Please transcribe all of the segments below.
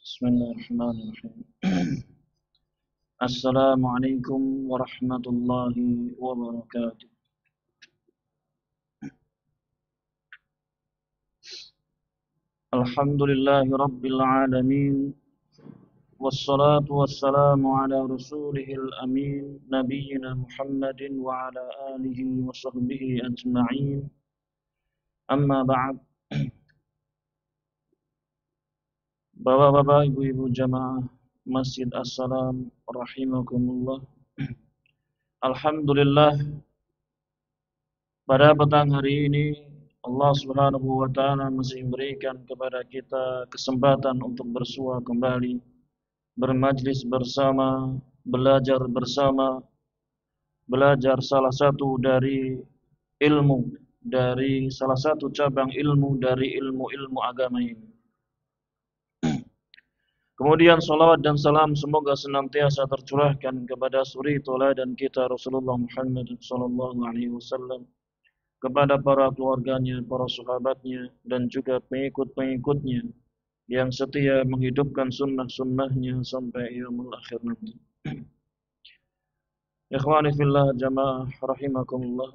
Bismillahirrahmanirrahim. Assalamualaikum warahmatullahi wabarakatuh. Alhamdulillahi rabbil alamin. Wassalatu wassalamu ala rasulihil amin. Nabiyyina Muhammadin wa ala alihi wa sahbihi ajma'in. Amma ba'd. Bapak-bapak, ibu-ibu jamaah Masjid As-Salam rahimakumullah. Alhamdulillah, pada petang hari ini Allah Subhanahu wa taala masih memberikan kepada kita kesempatan untuk bersua kembali, bermajlis bersama, belajar salah satu dari ilmu, dari salah satu cabang ilmu dari ilmu-ilmu agama ini. Kemudian salawat dan salam semoga senantiasa tercurahkan kepada suri tauladan kita Rasulullah Muhammad sallallahu alaihi wasallam, kepada para keluarganya, para sahabatnya, dan juga pengikut-pengikutnya yang setia menghidupkan sunnah-sunnahnya sampai yaumul akhir nanti. Ikhwani fillah jamaah rahimakumullah.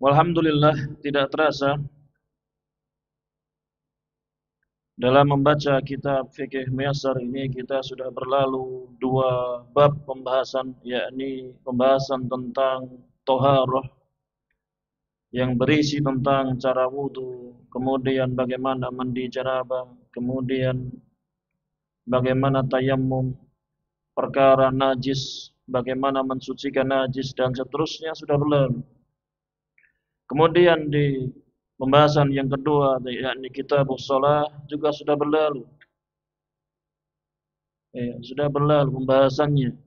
Walhamdulillah, tidak terasa dalam membaca kitab fikih Muyassar ini kita sudah berlalu 2 bab pembahasan, yakni pembahasan tentang toharah yang berisi tentang cara wudu, kemudian bagaimana mandi janabah, kemudian bagaimana tayammum, perkara najis, bagaimana mensucikan najis, dan seterusnya sudah berlalu. Kemudian di pembahasan yang kedua, yakni kitabus shalah, juga sudah berlalu. Sudah berlalu pembahasannya.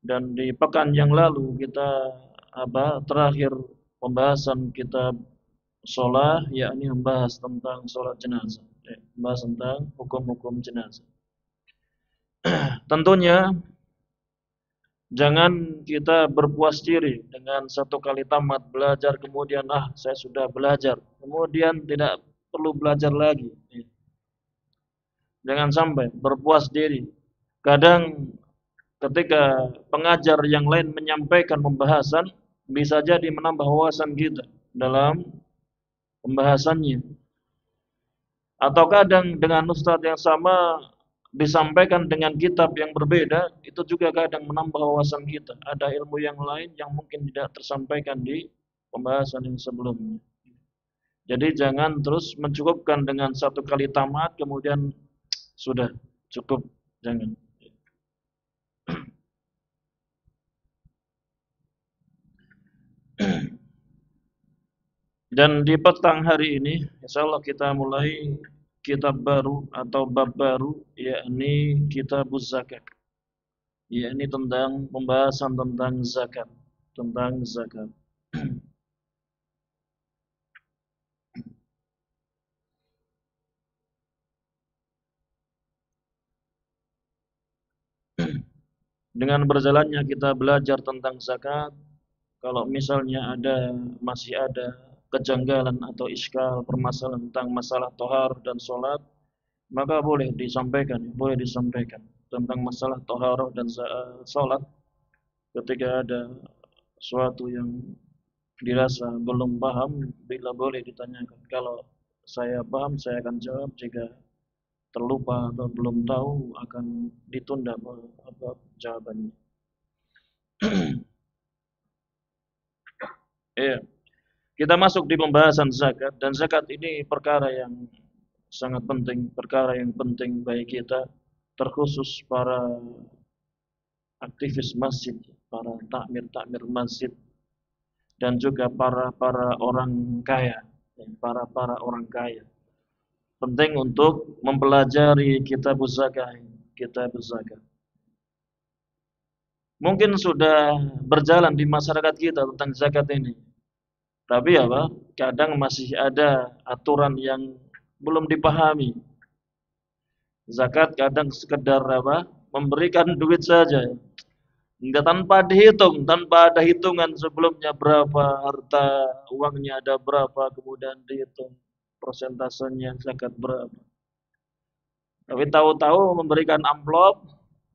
Dan di pekan yang lalu kita terakhir pembahasan kitab shalah, yakni membahas tentang sholat jenazah, membahas tentang hukum-hukum jenazah. Tentunya jangan kita berpuas diri dengan satu kali tamat belajar kemudian saya sudah belajar, kemudian tidak perlu belajar lagi. Jangan sampai berpuas diri. Kadang ketika pengajar yang lain menyampaikan pembahasan, bisa jadi menambah wawasan kita dalam pembahasannya. Atau kadang dengan ustadz yang sama disampaikan dengan kitab yang berbeda, itu juga kadang menambah wawasan kita. Ada ilmu yang lain yang mungkin tidak tersampaikan di pembahasan yang sebelumnya. Jadi jangan terus mencukupkan dengan satu kali tamat kemudian sudah cukup, jangan. Dan di petang hari ini insyaallah kita mulai kitab baru atau bab baru, yakni kitabuz zakat, yakni tentang pembahasan tentang zakat, Dengan berjalannya kita belajar tentang zakat, kalau misalnya masih ada kejanggalan atau iskal, permasalahan tentang masalah tohar dan sholat, maka boleh disampaikan tentang masalah tohar dan sholat. Ketika ada sesuatu yang dirasa belum paham, bila boleh ditanyakan. Kalau saya paham, saya akan jawab. Jika terlupa atau belum tahu, akan ditunda jawabannya. Kita masuk di pembahasan zakat, dan zakat ini perkara yang sangat penting, perkara yang penting bagi kita, terkhusus para aktivis masjid, para takmir masjid, dan juga para orang kaya, orang kaya. Penting untuk mempelajari kitabuz zakat. Mungkin sudah berjalan di masyarakat kita tentang zakat ini, tapi kadang masih ada aturan yang belum dipahami. Zakat kadang sekedar memberikan duit saja, enggak, tanpa dihitung, tanpa ada hitungan sebelumnya berapa harta uangnya, ada berapa, kemudian dihitung. Persentasenya zakat berapa. Tapi tahu-tahu memberikan amplop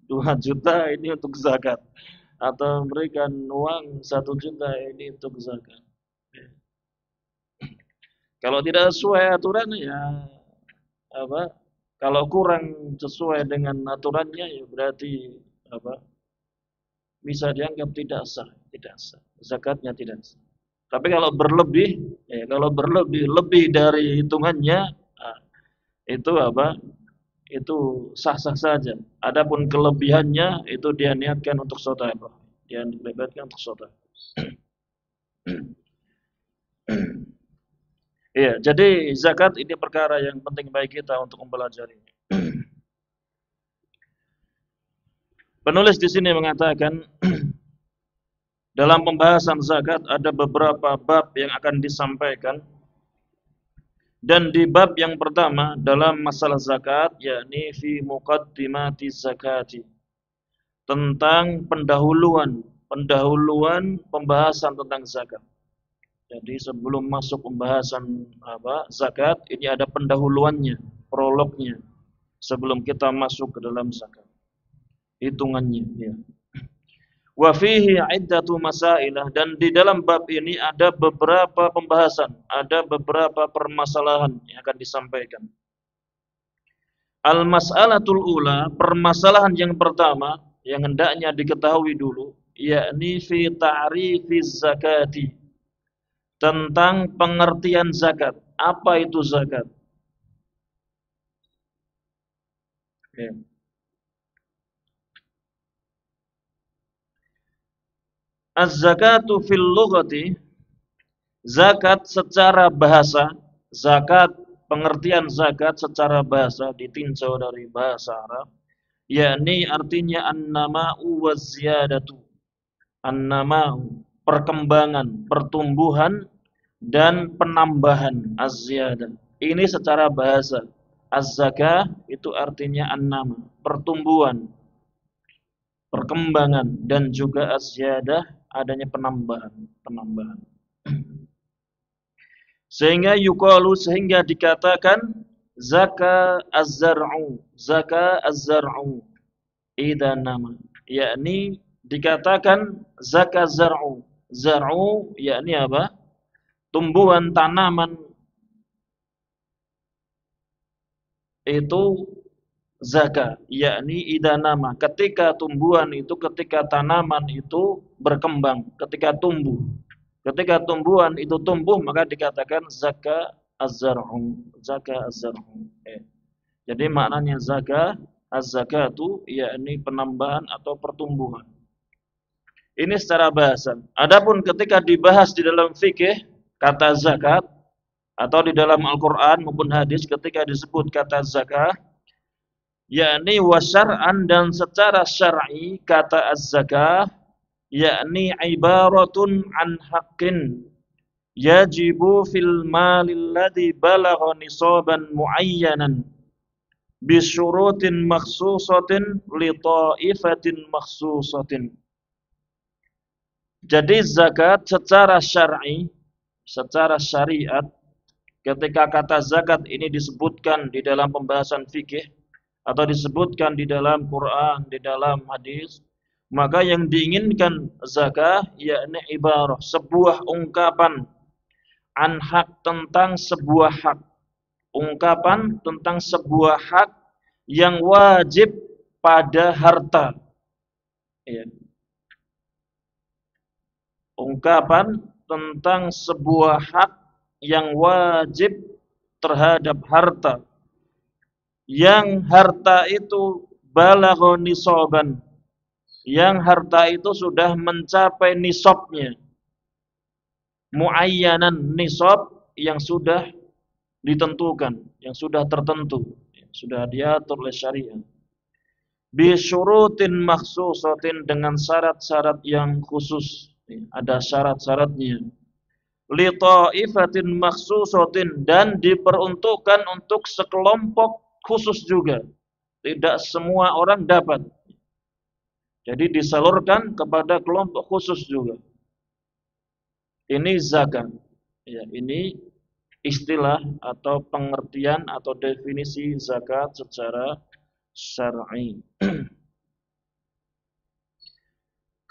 2 juta ini untuk zakat. Atau memberikan uang 1 juta ini untuk zakat. Kalau tidak sesuai aturan ya apa? Kalau kurang sesuai dengan aturannya ya berarti apa? Bisa dianggap tidak sah, tidak sah. Zakatnya tidak sah. Tapi kalau berlebih, ya kalau berlebih lebih dari hitungannya, nah, itu apa? Itu sah-sah saja. Adapun kelebihannya itu dia niatkan untuk sedekah. Dia niatkan untuk sedekah. Iya, jadi zakat ini perkara yang penting bagi kita untuk mempelajari. Penulis di sini mengatakan dalam pembahasan zakat ada beberapa bab yang akan disampaikan. Dan di bab yang pertama dalam masalah zakat, yakni fi muqaddimati zakati, tentang pendahuluan pembahasan tentang zakat. Jadi sebelum masuk pembahasan zakat, ini ada pendahuluannya, prolognya, sebelum kita masuk ke dalam zakat. Hitungannya, ya. Wa fihi iddatu masailah, dan di dalam bab ini ada beberapa pembahasan, ada beberapa permasalahan yang akan disampaikan. Al-mas'alatul ula, permasalahan yang pertama yang hendaknya diketahui dulu, yakni fi ta'rifiz zakati, tentang pengertian zakat. Apa itu zakat? Ya. Az-zakatu fil lughati, zakat secara bahasa, zakat, pengertian zakat secara bahasa ditinjau dari bahasa Arab, yakni artinya an-nama'u waz-ziyadatu. An-nama'u, perkembangan, pertumbuhan dan penambahan, az-ziyadah. Ini secara bahasa. Az-zakah itu artinya an-nama, pertumbuhan, perkembangan, dan juga az-ziyadah, adanya penambahan. Sehingga yuqalu, sehingga dikatakan zaka az-zar'u, zaka az-zar'u idza nama, yakni dikatakan zaka zar'u. Zar'u yakni apa? Tumbuhan tanaman itu zaka, yakni idza nama, ketika tumbuhan itu, ketika tanaman itu berkembang, ketika tumbuh. Ketika tumbuhan itu tumbuh, maka dikatakan zaka az-zar'u, zaka az-zar'u. Jadi maknanya zaka az-zakatu yakni penambahan atau pertumbuhan. Ini secara bahasa. Adapun ketika dibahas di dalam fikih kata zakat, atau di dalam Al-Qur'an maupun hadis ketika disebut kata zakah, yakni wasyar'an, dan secara syar'i kata az-zakah yakni ibaratun an haqqin yajibu fil malil ladzi balagha nisaban muayyanan bisyurutin makhsusatin li ta'ifatin makhsusatin. Jadi zakat secara syar'i, secara syariat, ketika kata zakat ini disebutkan di dalam pembahasan fikih atau disebutkan di dalam Quran, di dalam hadis, maka yang diinginkan zakah yakni ibarah, sebuah ungkapan an hak, tentang sebuah hak, ungkapan tentang sebuah hak yang wajib pada harta. Ya. Ungkapan tentang sebuah hak yang wajib terhadap harta, yang harta itu balagha nisaban, yang harta itu sudah mencapai nisabnya, muayyanan, nisab yang sudah ditentukan, yang sudah tertentu, sudah diatur oleh syariat. Bisyurutin makhsusatin, dengan syarat-syarat yang khusus, ada syarat-syaratnya. Li ta'ifatin makhsusatin, dan diperuntukkan untuk sekelompok khusus juga. Tidak semua orang dapat. Jadi disalurkan kepada kelompok khusus juga. Ini zakat. Ya, ini istilah atau pengertian atau definisi zakat secara syar'i.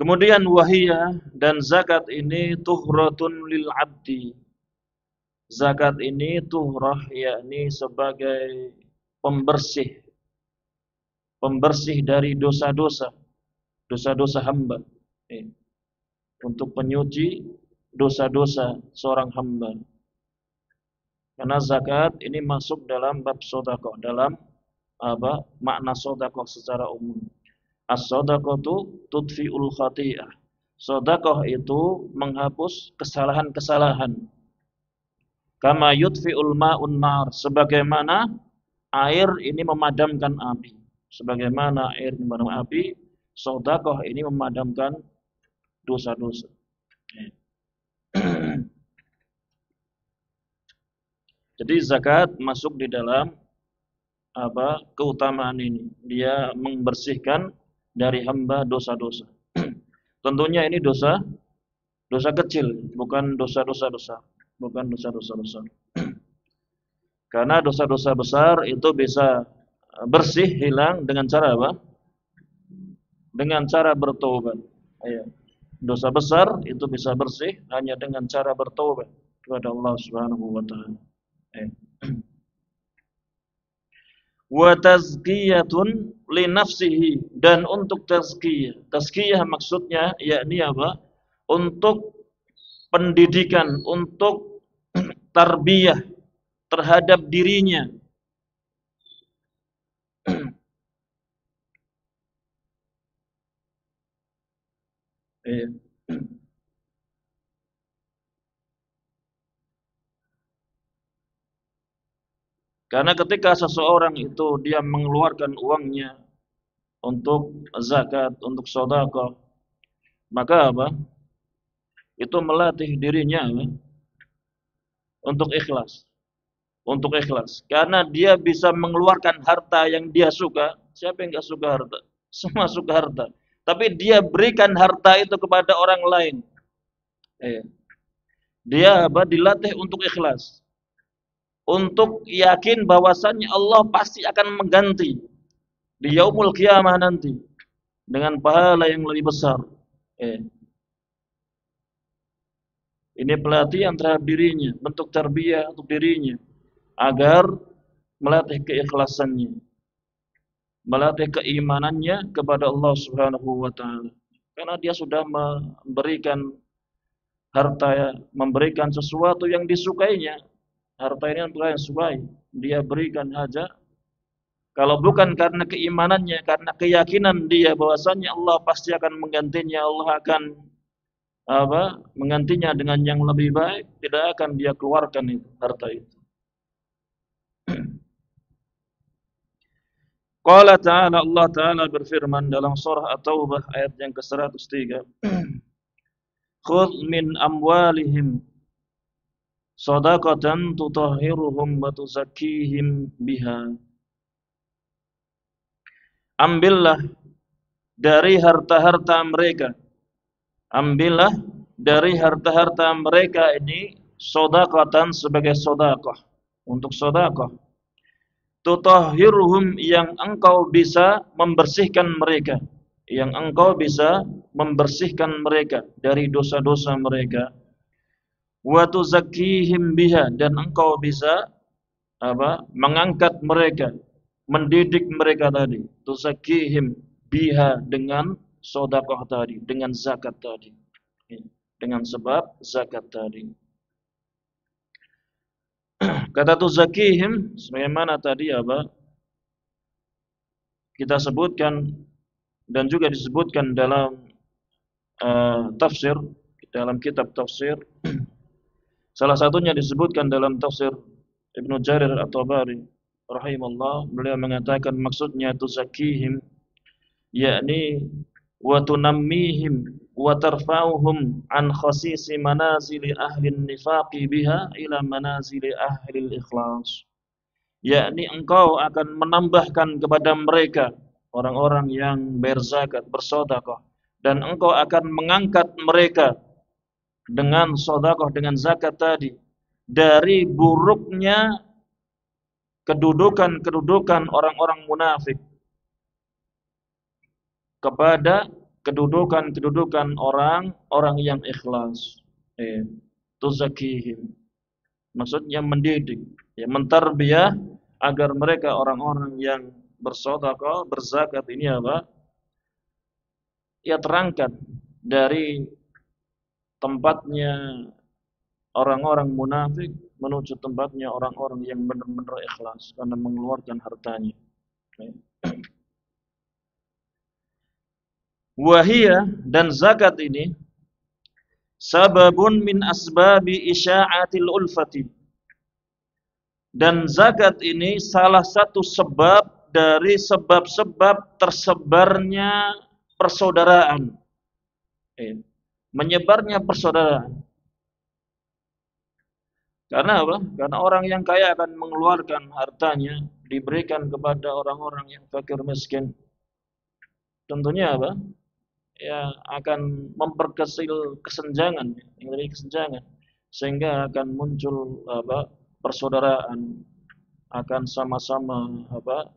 Kemudian wahiyah, dan zakat ini tuhratun lil abdi. Zakat ini tuhrah, yakni sebagai pembersih, pembersih dari dosa-dosa, dosa-dosa hamba. Untuk penyuci dosa-dosa seorang hamba. Karena zakat ini masuk dalam bab sedekah, dalam makna sedekah secara umum. As-sadaqatu tudfi'ul khati'ah. Sedekah itu menghapus kesalahan-kesalahan. Kama yudfi'ul ma'un nar, sebagaimana air ini memadamkan api. Sebagaimana air memadamkan api, sedekah ini memadamkan dosa-dosa. Jadi zakat masuk di dalam keutamaan ini. Dia membersihkan dari hamba dosa-dosa. Tentunya ini dosa kecil, bukan dosa-dosa besar, bukan dosa-dosa besar. Karena dosa-dosa besar itu bisa bersih, hilang dengan cara apa? Dengan cara bertobat. Dosa besar itu bisa bersih hanya dengan cara bertobat kepada Allah Subhanahu wa taala. Wa tazkiyatun li nafsihi, dan untuk tazkiyah. Tazkiyah maksudnya yakni apa? Untuk pendidikan, untuk tarbiyah terhadap dirinya. Karena ketika seseorang itu dia mengeluarkan uangnya untuk zakat, untuk sedekah, maka apa? Itu melatih dirinya untuk ikhlas. Untuk ikhlas. Karena dia bisa mengeluarkan harta yang dia suka. Siapa yang enggak suka harta? Semua suka harta. Tapi dia berikan harta itu kepada orang lain. Dia dilatih untuk ikhlas. Untuk yakin bahwasannya Allah pasti akan mengganti di yaumul qiyamah nanti dengan pahala yang lebih besar. Ini pelatihan terhadap dirinya, bentuk tarbiyah untuk dirinya agar melatih keikhlasannya, melatih keimanannya kepada Allah Subhanahu wa taala. Karena dia sudah memberikan harta, memberikan sesuatu yang disukainya. Harta ini adalah yang sukai, dia berikan saja. Kalau bukan karena keimanannya, karena keyakinan dia bahwasanya Allah pasti akan menggantinya, Allah akan menggantinya dengan yang lebih baik, tidak akan dia keluarkan itu, harta itu. Qala ta'ala, Allah Ta'ala berfirman dalam surah At-Taubah ayat yang ke-103. Khudh min amwalihim shadaqatan tutahhiruhum wa tuzakkihim biha. Ambillah dari harta-harta mereka. Ambillah dari harta-harta mereka ini shadaqatan sebagai sedekah, untuk sedekah. Tutahhiruhum, yang engkau bisa membersihkan mereka, yang engkau bisa membersihkan mereka dari dosa-dosa mereka. Wa tuzakkihim biha, dan engkau bisa mengangkat mereka, mendidik mereka tadi. Tuzakkihim biha, dengan sedekah tadi, dengan zakat tadi, dengan sebab zakat tadi. Kata tuzakkihim sebagaimana tadi kita sebutkan dan juga disebutkan dalam tafsir, dalam kitab tafsir. Salah satunya disebutkan dalam tafsir Ibnu Jarir At-Tabari rahimahullah, beliau mengatakan maksudnya tuzakkihim yakni wa tunammihim wa tarfa'uhum an khasisi manazili ahli nifaqi biha ila manazili ahli ikhlas. Yakni engkau akan menambahkan kepada mereka orang-orang yang berzakat, bersedekah, dan engkau akan mengangkat mereka dengan sedekah, dengan zakat tadi, dari buruknya kedudukan orang-orang munafik kepada kedudukan orang-orang yang ikhlas. Tuzakihim. Maksudnya mendidik, mentarbiyah agar mereka orang-orang yang bersedekah, berzakat ini apa? Ya terangkat dari tempatnya orang-orang munafik menuju tempatnya orang-orang yang benar-benar ikhlas karena mengeluarkan hartanya. Wahia, dan zakat ini sababun min asbabi isya'atil ulfati. Dan zakat ini salah satu sebab dari sebab-sebab tersebarnya persaudaraan. Menyebarnya persaudaraan. Karena apa? Karena orang yang kaya akan mengeluarkan hartanya diberikan kepada orang-orang yang fakir miskin. Tentunya apa? Ya akan memperkecil kesenjangan, sehingga akan muncul apa? Persaudaraan, akan sama-sama apa?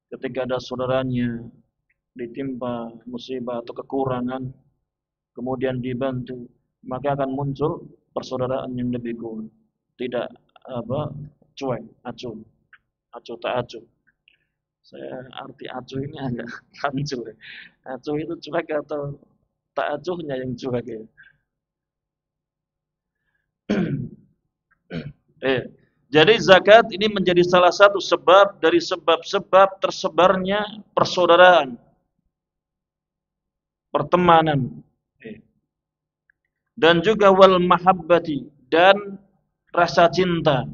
Ketika ada saudaranya ditimpa musibah atau kekurangan, kemudian dibantu, maka akan muncul persaudaraan yang lebih kuat. Tidak apa? Cuek, acuh tak acuh. Saya arti acuh ini agak hancur. Acuh itu cuek atau tak acuhnya yang cuek ya. Jadi zakat ini menjadi salah satu sebab dari sebab-sebab tersebarnya persaudaraan, pertemanan, dan juga wal mahabbati, dan rasa cinta.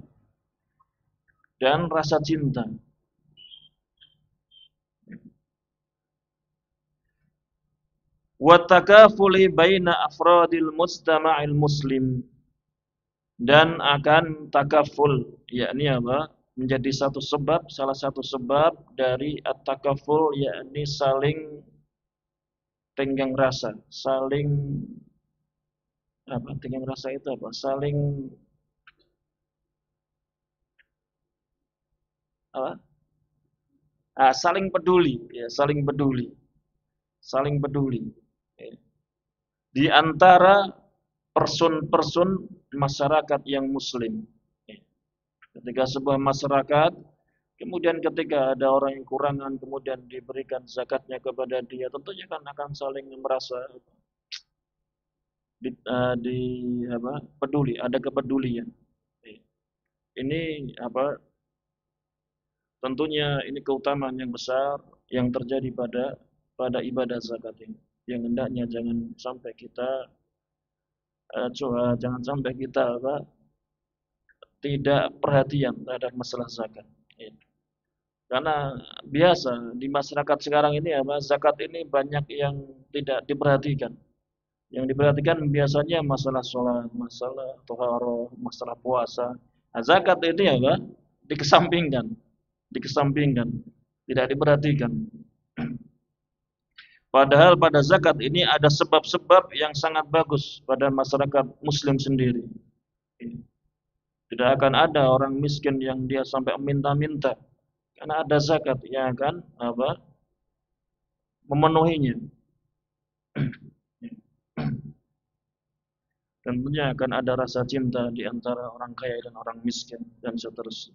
Wa takafuli baina afradil mustama'il muslim, dan akan takaful, yakni apa? Menjadi salah satu sebab dari at-takaful, yakni saling tenggang rasa, saling apa? Tenggang rasa itu apa? Saling apa? Saling peduli, ya, saling peduli. Di antara person-person masyarakat yang muslim. Ketika sebuah masyarakat, kemudian ketika ada orang yang kurangan, kemudian diberikan zakatnya kepada dia, tentunya kan akan saling merasa peduli, ada kepedulian. Ini apa? Tentunya ini keutamaan yang besar yang terjadi pada ibadah zakat ini. Yang hendaknya jangan sampai kita tidak perhatian terhadap masalah zakat. Karena biasa di masyarakat sekarang ini zakat ini banyak yang tidak diperhatikan. Yang diperhatikan biasanya masalah sholat, masalah toharoh, masalah puasa. Zakat ini dikesampingkan, tidak diperhatikan. Padahal pada zakat ini ada sebab-sebab yang sangat bagus pada masyarakat muslim sendiri. Tidak akan ada orang miskin yang dia sampai minta-minta, karena ada zakat yang akan memenuhinya. Tentunya akan ada rasa cinta di antara orang kaya dan orang miskin dan seterusnya.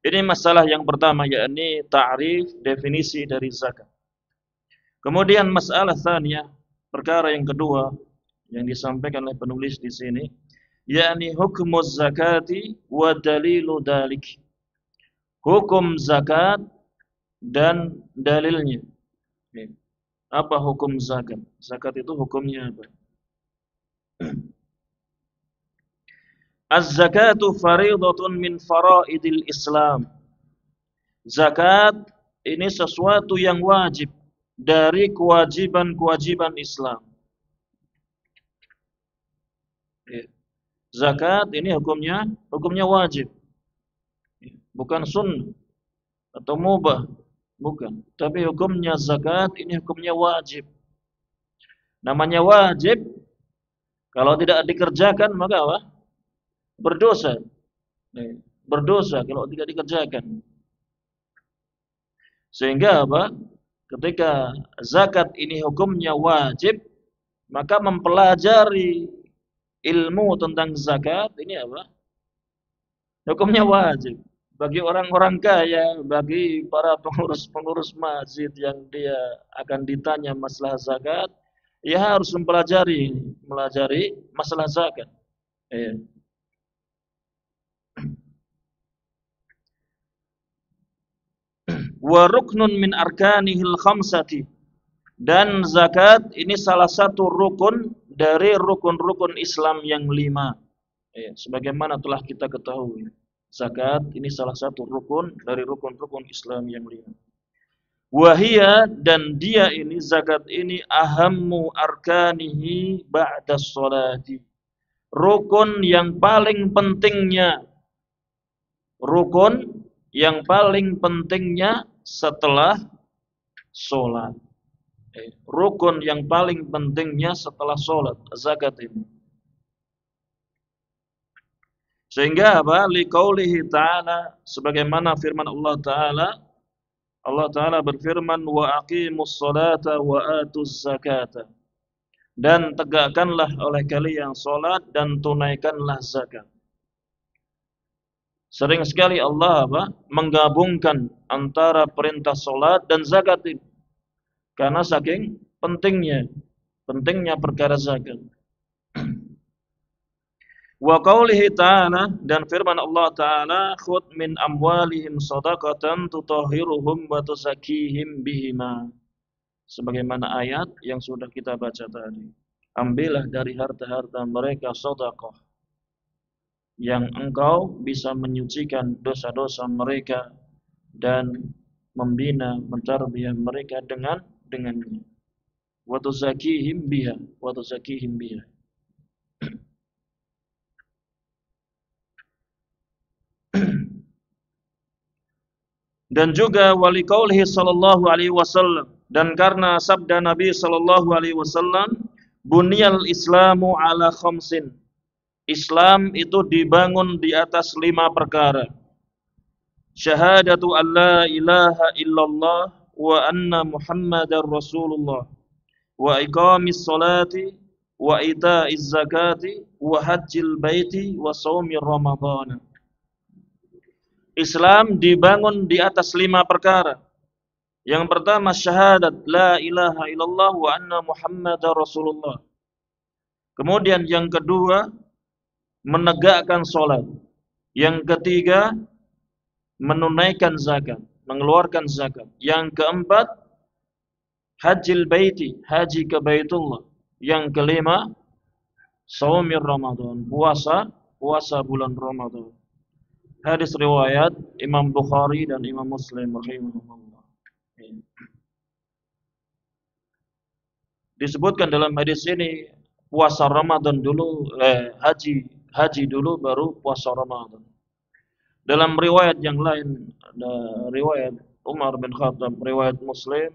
Ini masalah yang pertama, yakni ta'rif, definisi dari zakat. Kemudian masalah tsaniyah, perkara yang kedua yang disampaikan oleh penulis di sini, yakni hukmuz zakati wa dalilu dalik. Hukum zakat dan dalilnya. Apa hukum zakat? Zakat itu hukumnya apa? Az-zakatu fariidatun min faraidil Islam. Zakat ini sesuatu yang wajib dari kewajiban-kewajiban Islam. Zakat ini hukumnya wajib. Bukan sunnah atau mubah, bukan. Tapi hukumnya zakat ini hukumnya wajib. Namanya wajib, kalau tidak dikerjakan maka apa? berdosa. Berdosa kalau tidak dikerjakan. Sehingga apa? Ketika zakat ini hukumnya wajib, maka mempelajari ilmu tentang zakat ini apa? Hukumnya wajib. Bagi orang-orang kaya, bagi para pengurus-pengurus masjid yang dia akan ditanya masalah zakat, ia harus melajari masalah zakat. Ya. Wa ruknun min arkanihil khamsati. Dan zakat ini salah satu rukun dari rukun-rukun Islam yang 5. Ya, sebagaimana telah kita ketahui, zakat ini salah satu rukun dari rukun-rukun Islam yang 5. Wahia, dan dia ini zakat ini ahammu arkanihi ba'da sholati. Rukun yang paling pentingnya, rukun yang paling pentingnya setelah sholat. Rukun yang paling pentingnya setelah sholat, zakat ini. Sehingga apa? Liqaulihi ta'ala, sebagaimana firman Allah Ta'ala berfirman, wa aqimus sholata wa atuz zakata. Dan tegakkanlah oleh kalian sholat dan tunaikanlah zakat. Sering sekali Allah menggabungkan antara perintah sholat dan zakat ini. Karena saking pentingnya perkara zakat. Wa qaulihi ta'ala, dan firman Allah Ta'ala, khudh min amwalihim shadaqatan tutahhiruhum wa tuzakkihim bihima. Sebagaimana ayat yang sudah kita baca tadi. Ambillah dari harta-harta mereka sedekah yang engkau bisa menyucikan dosa-dosa mereka dan membina, mentarbiyah mereka dengannya. Wa tuzakkihim biha, wa tuzakkihim biha. Dan juga wali qaulihi sallallahu alaihi wasallam, dan karena sabda Nabi sallallahu alaihi wasallam, bunyal islamu ala khamsin. Islam itu dibangun di atas 5 perkara. Syahadatu an la ilaha illallah wa anna muhammadar rasulullah, wa iqamis salati, wa ita'iz zakati, wa hajjil baiti, wa shaumi ramadhana. Islam dibangun di atas 5 perkara. Yang pertama syahadat la ilaha illallah wa anna muhammadar rasulullah. Kemudian yang kedua menegakkan sholat. Yang ketiga menunaikan zakat, mengeluarkan zakat. Yang keempat hajjil baiti, haji ke Baitullah. Yang kelima shaumir Ramadan, puasa bulan Ramadan. Hadis riwayat Imam Bukhari dan Imam Muslim rahimahullah. Disebutkan dalam hadis ini puasa Ramadan dulu, haji dulu baru puasa Ramadan. Dalam riwayat yang lain, ada riwayat Umar bin Khattab, riwayat Muslim,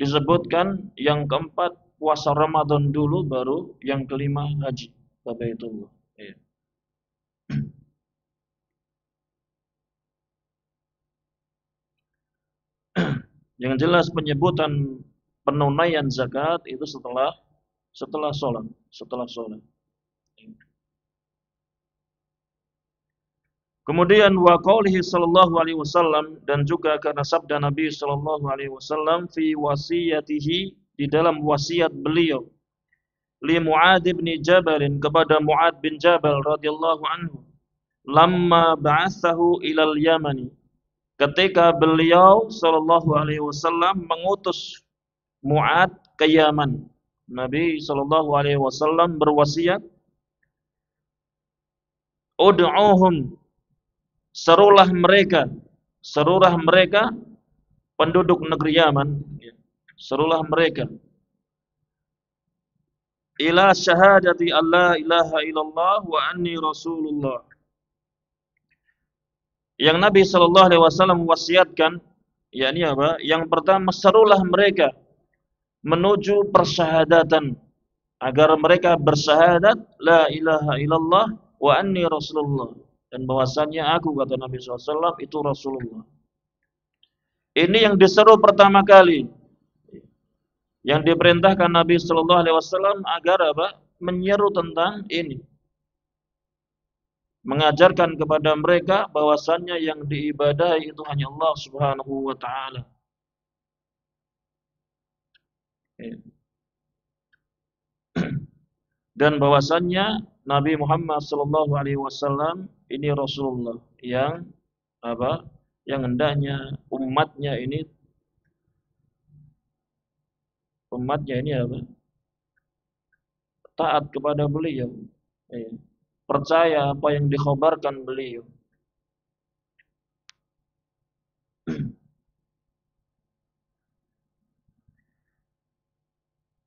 disebutkan yang keempat puasa Ramadan dulu baru yang kelima haji ke Baitullah. Yang jelas penyebutan penunaian zakat itu setelah sholat. Kemudian wa qaulihi sallallahu alaihi wasallam, dan juga karena sabda Nabi sallallahu alaihi wasallam fi wasiyatihi, di dalam wasiat beliau, li Mu'ad bin Jabal, kepada Mu'ad bin Jabal radhiyallahu anhu, lamma ba'athahu ilal Yamani, ketika beliau sallallahu alaihi wasallam mengutus Mu'ad ke Yaman. Nabi sallallahu alaihi wasallam berwasiat, ud'uhum, serulah mereka penduduk negeri Yaman, serulah mereka ila syahadati alla ilaha illallah wa anni rasulullah. Yang Nabi sallallahu alaihi wasallam wasiatkan, yakni apa? Yang pertama, serulah mereka menuju persyahadatan, agar mereka bersyahadat la ilaha illallah wa anni Rasulullah, dan bahwasannya aku, kata Nabi SAW, itu Rasulullah. Ini yang diseru pertama kali, yang diperintahkan Nabi Sallallahu Alaihi Wasallam agar apa? Menyeru tentang ini, mengajarkan kepada mereka bahwasannya yang diibadahi itu hanya Allah Subhanahu wa taala. Dan bahwasannya Nabi Muhammad sallallahu alaihi wasallam ini Rasulullah yang apa? Yang hendaknya umatnya ini apa? Taat kepada beliau. Percaya apa yang dikhabarkan beliau.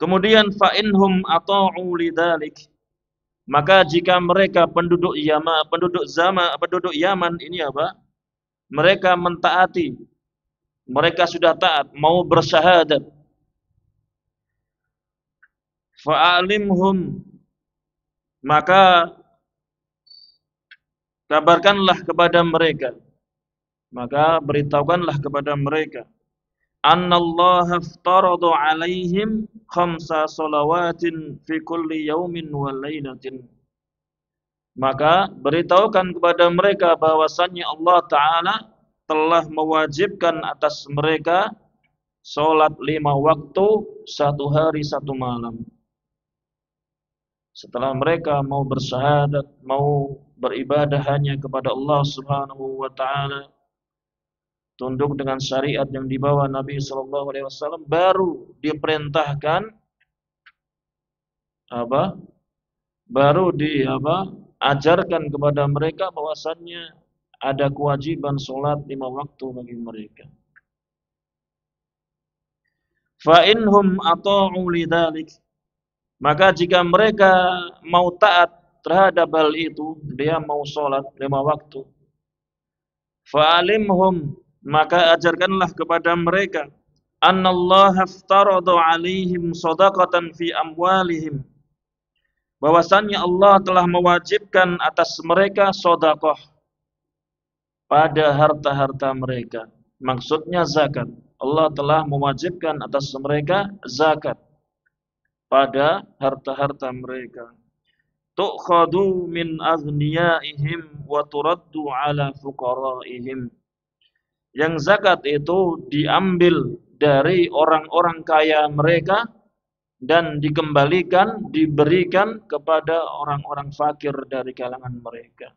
Kemudian fa'inhum ata'u lidzalik, maka jika mereka penduduk Yaman ini apa? Mereka mentaati, mereka sudah taat, mau bersyahadat. Fa'alimhum, maka kabarkanlah kepada mereka, maka beritahukanlah kepada mereka, annallaha aftarada alaihim khamsa salawatin fi kulli yaumin wa lailatin. Maka beritahukan kepada mereka bahwasannya Allah Ta'ala telah mewajibkan atas mereka sholat 5 waktu 1 hari 1 malam. Setelah mereka mau bersyahadat, mau beribadah hanya kepada Allah Subhanahu wa Ta'ala, tunduk dengan syariat yang dibawa Nabi Sallallahu Alaihi Wasallam, baru diperintahkan apa? Baru ajarkan kepada mereka bahwasannya ada kewajiban sholat 5 waktu bagi mereka. Fa inhum ata'u lidzalik, maka jika mereka mau taat terhadap hal itu, dia mau sholat 5 waktu. Fa'alimhum, maka ajarkanlah kepada mereka, annallaha aftarada alaihim shadaqatan fi amwalihim, bahwasannya Allah telah mewajibkan atas mereka sedekah pada harta-harta mereka. Maksudnya zakat. Allah telah mewajibkan atas mereka zakat pada harta-harta mereka. Tu'khadu min aghniyaihim wa turaddu ala fuqaraihim. Yang zakat itu diambil dari orang-orang kaya mereka dan diberikan kepada orang-orang fakir dari kalangan mereka.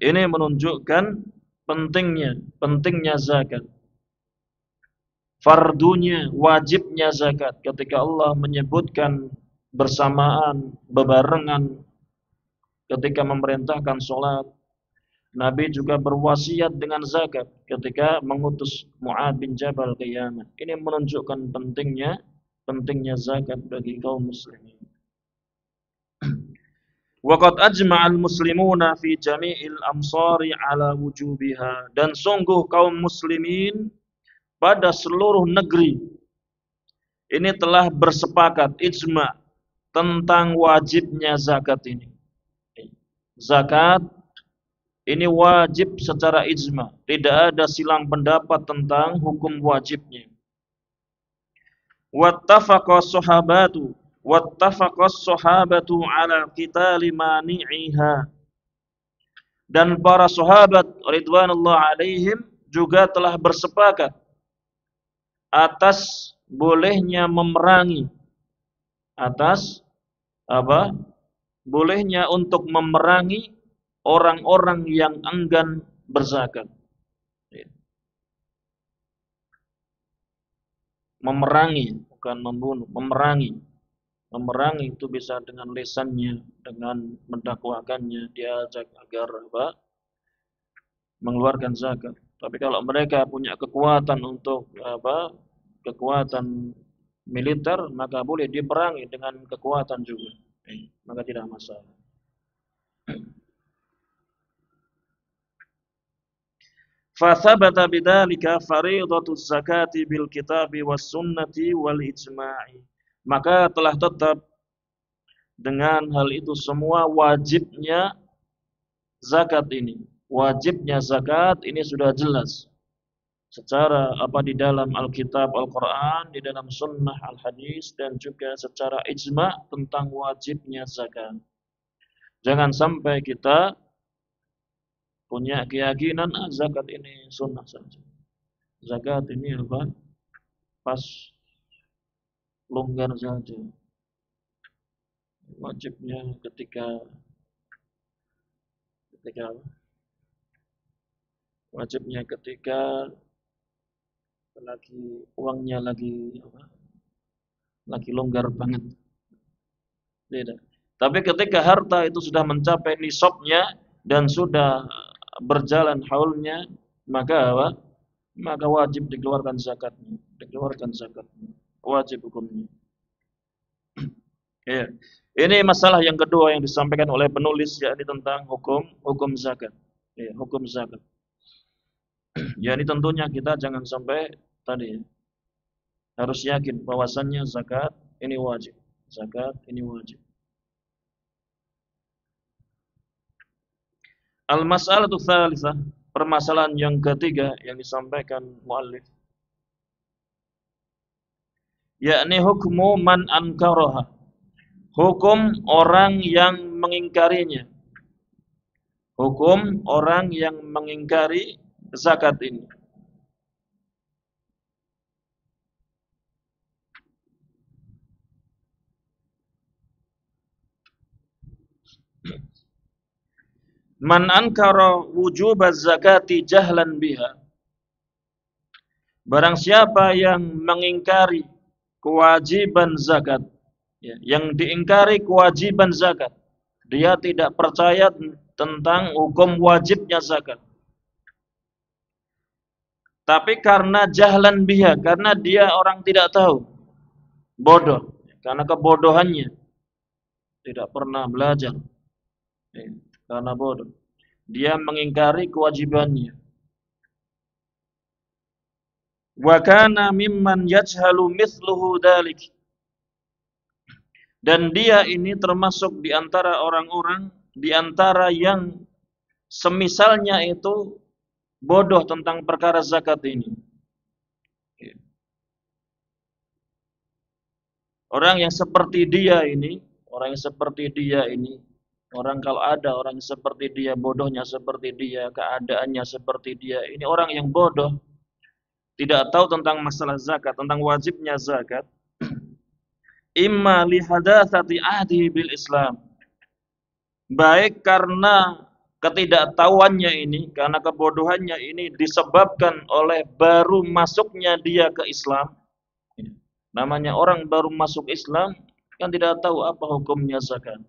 Ini menunjukkan pentingnya zakat. Fardunya, wajibnya zakat. Ketika Allah menyebutkan bersamaan, bebarengan ketika memerintahkan sholat, Nabi juga berwasiat dengan zakat ketika mengutus Mu'adz bin Jabal ke Yaman. Ini menunjukkan pentingnya zakat bagi kaum muslimin. Waqad ajma'al muslimuna fi jami'il amsari ala wujubiha, dan sungguh kaum muslimin pada seluruh negeri ini telah bersepakat ijma' tentang wajibnya zakat ini. Zakat ini wajib secara ijma', tidak ada silang pendapat tentang hukum wajibnya. Wattafaqas sahabatu ala qitali mani'iha, dan para sahabat ridwanullah alaihim juga telah bersepakat atas bolehnya memerangi, bolehnya untuk memerangi orang-orang yang enggan berzakat. Memerangi, bukan membunuh, memerangi. Memerangi itu bisa dengan lisannya, dengan mendakwakannya, diajak agar mengeluarkan zakat. Tapi kalau mereka punya kekuatan untuk kekuatan militer, maka boleh diperangi dengan kekuatan juga. Maka tidak masalah. Fathabata bidzalika fariidatuz zakati bil kitabi was sunnati wal ijma'i. Maka telah tetap dengan hal itu semua wajibnya zakat ini. Wajibnya zakat ini sudah jelas. Secara apa di dalam Alkitab Al-Quran, di dalam Sunnah Al-Hadis, dan juga secara ijma tentang wajibnya zakat. Jangan sampai kita punya keyakinan zakat ini sunnah saja. Zakat ini apa? Pas longgar saja. Wajibnya ketika wajibnya ketika uangnya lagi longgar banget. Tidak. Tapi ketika harta itu sudah mencapai nisabnya dan sudah berjalan haulnya, maka apa? Maka wajib dikeluarkan zakatnya. Dikeluarkan zakatnya. Wajib hukumnya. Ya. Ini masalah yang kedua yang disampaikan oleh penulis, yakni tentang hukum zakat. Ya, hukum zakat. Ya, ini tentunya kita jangan sampai tadi ya, harus yakin bahwasannya zakat ini wajib. Zakat ini wajib. Al-mas'alatu tsalitsah, permasalahan yang ketiga yang disampaikan muallif, yakni hukmu man ankaraha. Hukum orang yang mengingkarinya. Hukum orang yang mengingkari zakat ini. Man ankara wujub az-zakati jahlan biha. Barang siapa yang mengingkari kewajiban zakat, ya, yang diingkari kewajiban zakat, dia tidak percaya tentang hukum wajibnya zakat. Tapi karena jahlan biha, karena dia orang tidak tahu, bodoh, karena kebodohannya, tidak pernah belajar, ya, karena bodoh, dia mengingkari kewajibannya. Wa kana mimman yajhalu mithluhu dalik. Dan dia ini termasuk di antara orang-orang, di antara yang semisalnya itu bodoh tentang perkara zakat ini. Orang yang seperti dia ini, orang kalau ada orang yang seperti dia, bodohnya seperti dia, keadaannya seperti dia, ini orang yang bodoh, tidak tahu tentang masalah zakat, tentang wajibnya zakat. Imma li hadatsati ahdihi bil Islam. Baik karena ketidaktahuannya ini, karena kebodohannya ini disebabkan oleh baru masuknya dia ke Islam. Namanya orang baru masuk Islam kan tidak tahu apa hukumnya zakat.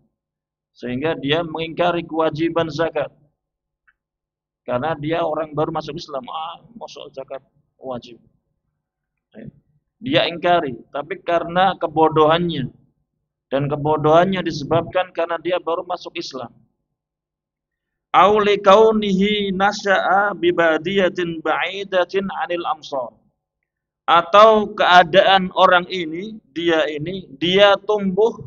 Sehingga dia mengingkari kewajiban zakat. Karena dia orang baru masuk Islam, masuk zakat wajib. Dia ingkari, tapi karena kebodohannya. Dan kebodohannya disebabkan karena dia baru masuk Islam. Aw li kaunihi nasya'a bi badiyatin ba'idatin 'anil amsar. Atau keadaan orang ini, dia tumbuh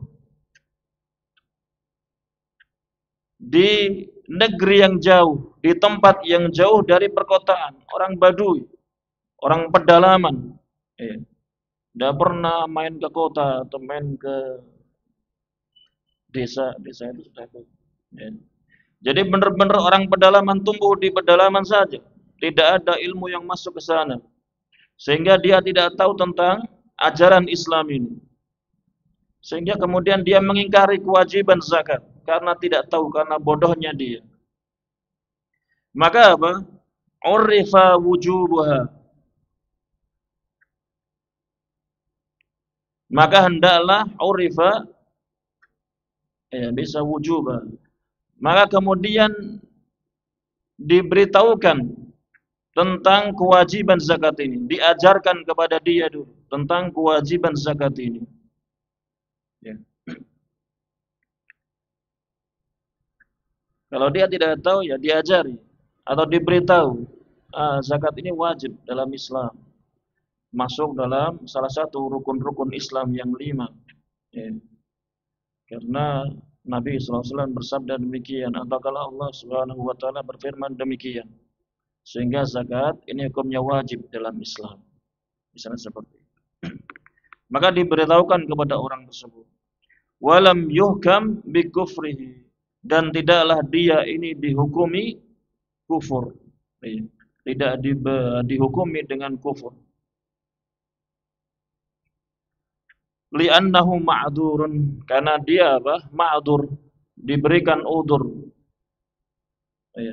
di negeri yang jauh, di tempat yang jauh dari perkotaan, orang Badui, orang pedalaman. Tidak pernah main ke kota atau main ke desa itu sudah. Jadi benar-benar orang pedalaman, tumbuh di pedalaman saja, tidak ada ilmu yang masuk ke sana, sehingga dia tidak tahu tentang ajaran Islam ini. Sehingga kemudian dia mengingkari kewajiban zakat karena tidak tahu, karena bodohnya dia. Maka apa? Urifa wujubuha. Maka hendaklah urifa, bisa wujubah. Maka kemudian diberitahukan tentang kewajiban zakat ini, diajarkan kepada dia dulu tentang kewajiban zakat ini. Ya. Kalau dia tidak tahu, ya diajari atau diberitahu, zakat ini wajib dalam Islam, masuk dalam salah satu rukun-rukun Islam yang 5. Ya. Karena Nabi SAW bersabda demikian, atau kalau Allah Subhanahu wa taala berfirman demikian. Sehingga zakat ini hukumnya wajib dalam Islam. Misalnya seperti itu. Maka diberitahukan kepada orang tersebut, walam yuhkam bikufrihi, dan tidaklah dia ini dihukumi kufur. Tidak dihukumi dengan kufur. Li'annahu ma'dzurun, karena dia apa? Ma'dzur, diberikan udzur.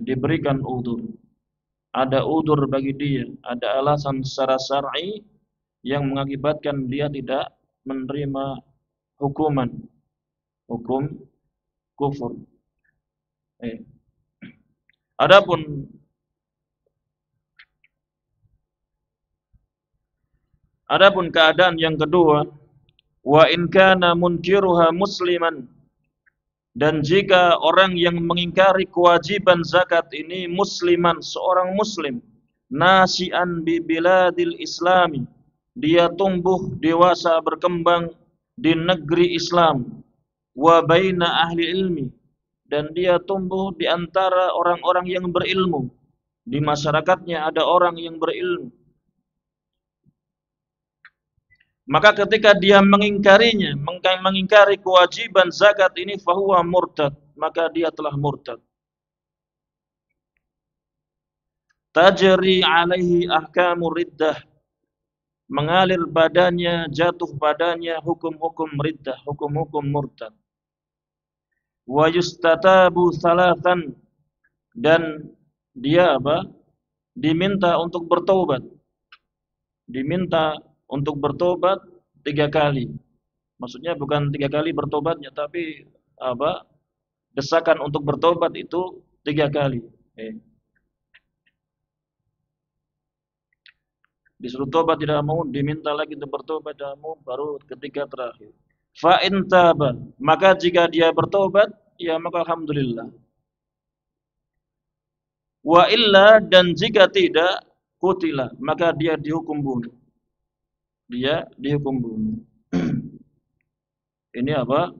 Diberikan udzur. Ada udzur bagi dia, ada alasan secara syar'i yang mengakibatkan dia tidak menerima hukum kufur. Adapun keadaan yang kedua, wa in kana munkiruha musliman, dan jika orang yang mengingkari kewajiban zakat ini musliman, seorang muslim, nasi'an bi biladil islami, dia tumbuh dewasa berkembang di negeri Islam, wa baina ahli ilmi, dan dia tumbuh di antara orang-orang yang berilmu, di masyarakatnya ada orang yang berilmu. Maka ketika dia mengingkarinya, mengingkari kewajiban zakat ini, fahuwa murtad, maka dia telah murtad. Tajri alaihi ahkamur riddah, mengalir badannya, jatuh badannya hukum-hukum riddah, hukum-hukum murtad. Wa yustatabu thalathan, dan dia apa? Diminta untuk bertobat. Diminta untuk bertobat 3 kali. Maksudnya bukan 3 kali bertobatnya, tapi apa? Desakan untuk bertobat itu 3 kali. Disuruh tobat tidak mau, diminta lagi untuk bertobat tidak mau, baru ketiga terakhir. Fa in taba, maka jika dia bertobat, ya maka alhamdulillah. Wa illa, dan jika tidak, qutila, maka dia dihukum bunuh. Dia dihukum bunuh. Ini apa?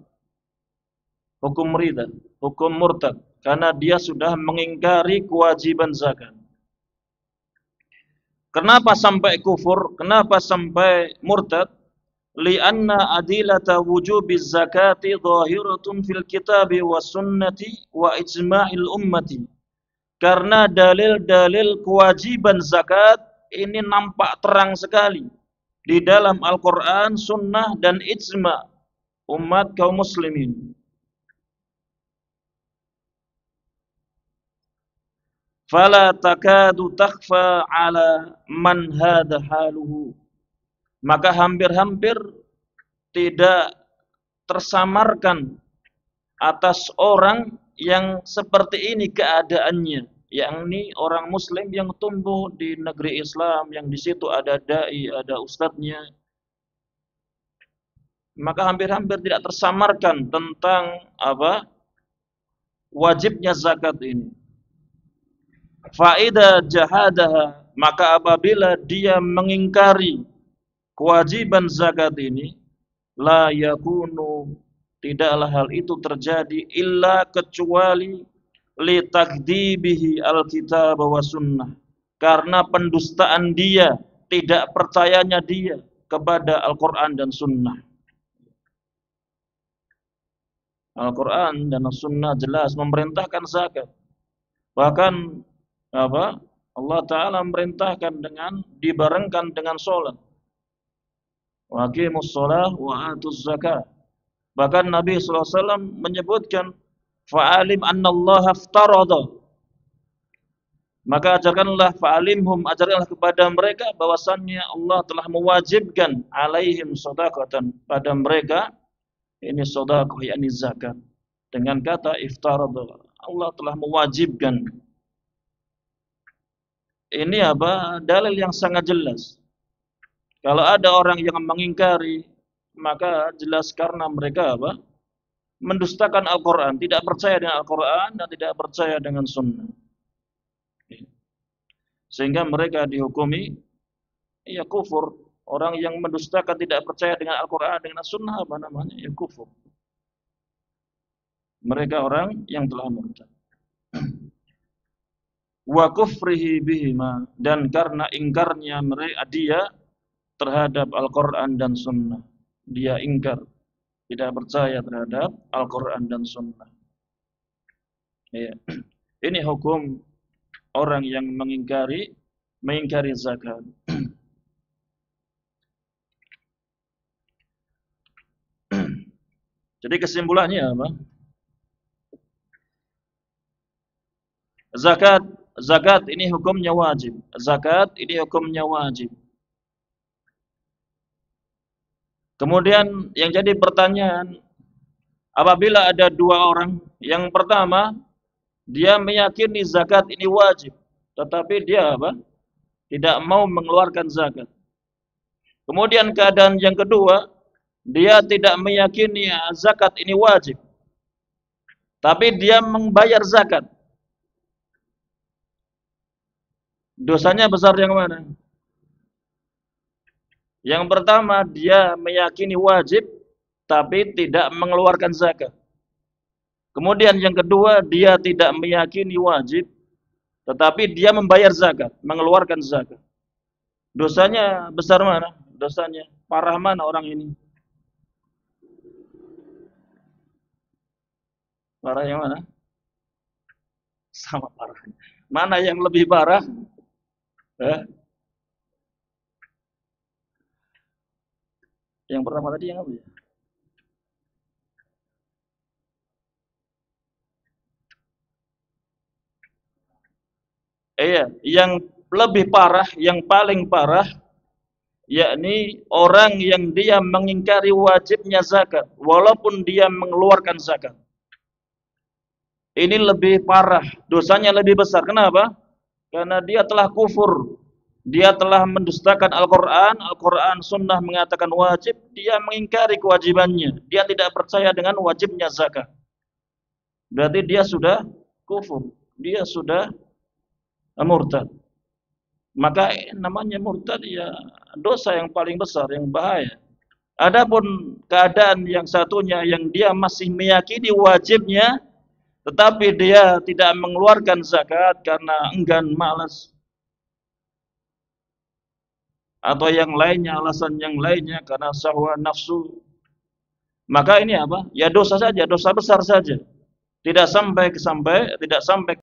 Hukum ridha, hukum murtad, karena dia sudah mengingkari kewajiban zakat. Kenapa sampai kufur? Kenapa sampai murtad? Lianna adilata wujubiz zakati zahiratun fil kitabi wa sunnati wa ijma'il ummati. Karena dalil-dalil kewajiban zakat ini nampak terang sekali di dalam Al-Quran, Sunnah, dan ijma' umat kaum muslimin. Fala takadu takhfa ala man hadha haluhu, maka hampir-hampir tidak tersamarkan atas orang yang seperti ini keadaannya, yakni orang muslim yang tumbuh di negeri Islam, yang di situ ada dai, ada ustadznya. Maka hampir-hampir tidak tersamarkan tentang apa? Wajibnya zakat ini. Faida jahadaha, maka apabila dia mengingkari kewajiban zakat ini, la yakunu, tidaklah hal itu terjadi illa kecuali li takdzibihi alkitab wa sunnah, karena pendustaan dia, tidak percayanya dia kepada Al-Quran dan Sunnah. Al-Quran dan Sunnah jelas memerintahkan zakat. Bahkan apa? Allah Ta'ala memerintahkan dengan dibarengkan dengan sholat. Wa aqimus sholah wa atuz zakat. Bahkan Nabi SAW menyebutkan fa'alim annallaha aftarada, maka ajarkanlah, fa'alimhum, ajarkanlah kepada mereka bahwasannya Allah telah mewajibkan alaihim shadaqatan, pada mereka ini shadaqah, yakni zakat. Dengan kata iftarada, Allah telah mewajibkan. Ini apa? Dalil yang sangat jelas. Kalau ada orang yang mengingkari, maka jelas karena mereka apa? Mendustakan Al-Quran, tidak percaya dengan Al-Quran dan tidak percaya dengan Sunnah. Sehingga mereka dihukumi ya kufur. Orang yang mendustakan, tidak percaya dengan Al-Quran, dengan Sunnah, apa namanya? Ya kufur. Mereka orang yang telah murtad. Wa kufrihi bihima, dan karena ingkarnya mereka dia terhadap Al-Quran dan Sunnah. Dia ingkar, tidak percaya terhadap Al-Quran dan Sunnah. Ya. Ini hukum orang yang mengingkari zakat. Jadi kesimpulannya apa? Zakat ini hukumnya wajib. Zakat ini hukumnya wajib. Kemudian yang jadi pertanyaan, apabila ada dua orang, yang pertama dia meyakini zakat ini wajib, tetapi dia apa? Tidak mau mengeluarkan zakat. Kemudian keadaan yang kedua, dia tidak meyakini zakat ini wajib, tapi dia membayar zakat. Dosanya besar yang mana? Yang pertama, dia meyakini wajib, tapi tidak mengeluarkan zakat. Kemudian yang kedua, dia tidak meyakini wajib, tetapi dia membayar zakat, mengeluarkan zakat. Dosanya besar mana? Dosanya parah mana orang ini? Parah yang mana? Sama parahnya. Mana yang lebih parah? Yang pertama tadi yang apa ya? Iya, yang lebih parah, yang paling parah, yakni orang yang dia mengingkari wajibnya zakat, walaupun dia mengeluarkan zakat. Ini lebih parah, dosanya lebih besar. Kenapa? Karena dia telah kufur. Dia telah mendustakan Al-Quran. Al-Quran Sunnah mengatakan wajib. Dia mengingkari kewajibannya. Dia tidak percaya dengan wajibnya zakat. Berarti dia sudah kufur. Dia sudah murtad. Maka namanya murtad ya dosa yang paling besar, yang bahaya. Adapun keadaan yang satunya yang dia masih meyakini wajibnya, tetapi dia tidak mengeluarkan zakat karena enggan, malas, atau yang lainnya, alasan yang lainnya karena syahwat nafsu, maka ini apa? Ya dosa saja, dosa besar saja. Tidak sampai